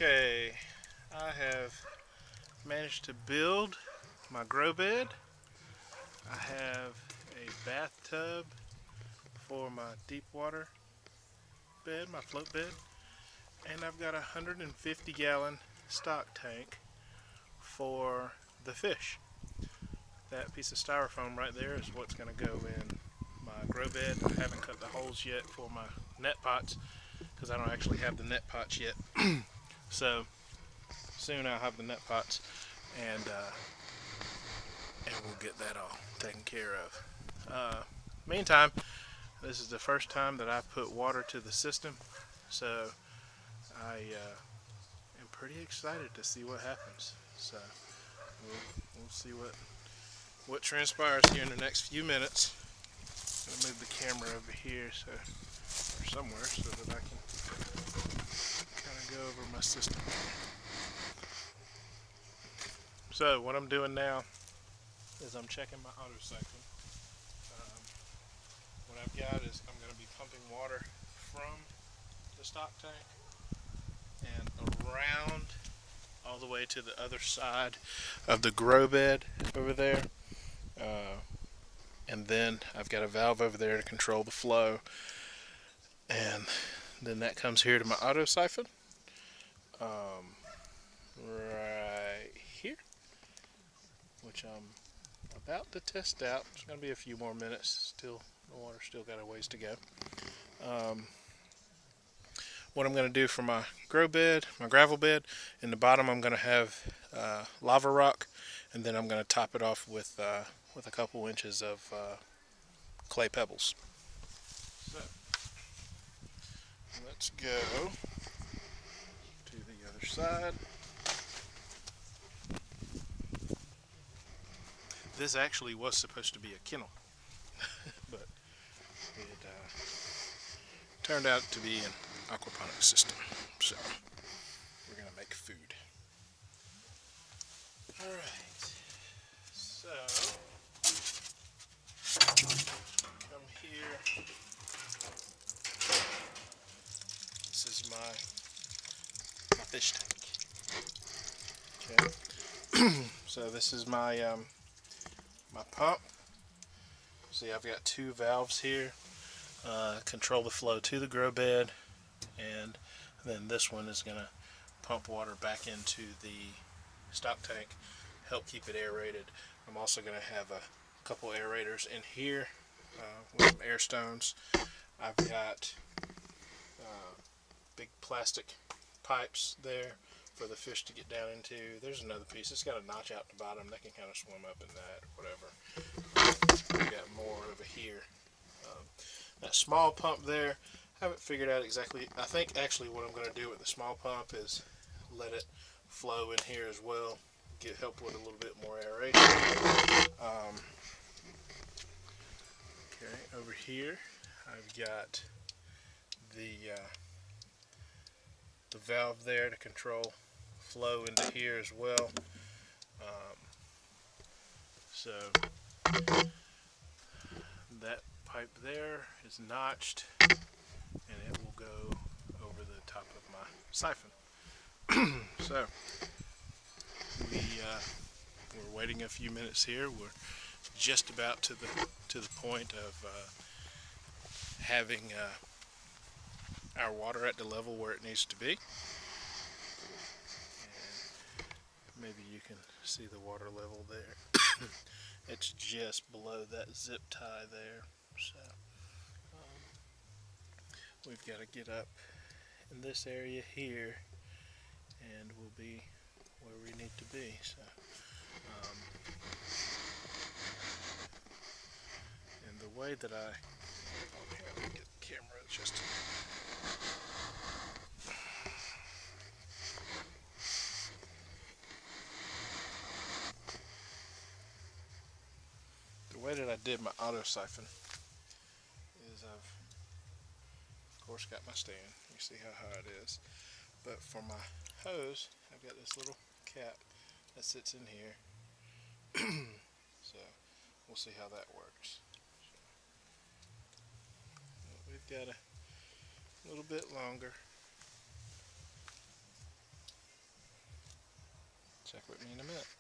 Okay, I have managed to build my grow bed. I have a bathtub for my deep water bed, my float bed, and I've got a 150-gallon stock tank for the fish. That piece of styrofoam right there is what's going to go in my grow bed. I haven't cut the holes yet for my net pots because I don't actually have the net pots yet. So soon I'll have the net pots, and we'll get that all taken care of. Meantime, this is the first time that I've put water to the system, so I am pretty excited to see what happens. So we'll see what transpires here in the next few minutes. I'm gonna move the camera over here or somewhere so that I can kind of go over my system. So what I'm doing now is I'm checking my auto siphon. What I've got is I'm going to be pumping water from the stock tank and around all the way to the other side of the grow bed over there. And then I've got a valve over there to control the flow. And then that comes here to my auto siphon. Right here, which I'm about to test out. It's going to be a few more minutes. Still, the water's still got a ways to go. What I'm going to do for my grow bed, my gravel bed, in the bottom I'm going to have lava rock, and then I'm going to top it off with a couple inches of clay pebbles. So let's go to the other side. This actually was supposed to be a kennel, but it turned out to be an aquaponics system. So we're gonna make food. All right. So come here. This is my fish tank. Okay. So this is my my pump. See, I've got two valves here. Control the flow to the grow bed, and then this one is going to pump water back into the stock tank, help keep it aerated. I'm also going to have a couple aerators in here with some air stones. I've got big plastic pipes there for the fish to get down into. There's another piece. It's got a notch out the bottom. They can kind of swim up in that or whatever. We've got more over here. That small pump there, I haven't figured out exactly. I think actually what I'm going to do with the small pump is let it flow in here as well, help with a little bit more aeration. Okay, over here I've got the valve there to control flow into here as well. So that pipe there is notched, and it will go over the top of my siphon. So we're waiting a few minutes here. We're just about to the point of having our water at the level where it needs to be. And maybe you can see the water level there. It's just below that zip tie there. So we've got to get up in this area here, and we'll be where we need to be. So and the way that let me get the camera adjusted. The way that I did my auto siphon is I've of course got my stand. You see how high it is. But for my hose, I've got this little cap that sits in here. So we'll see how that works. So we've got a little bit longer. Check with me in a minute.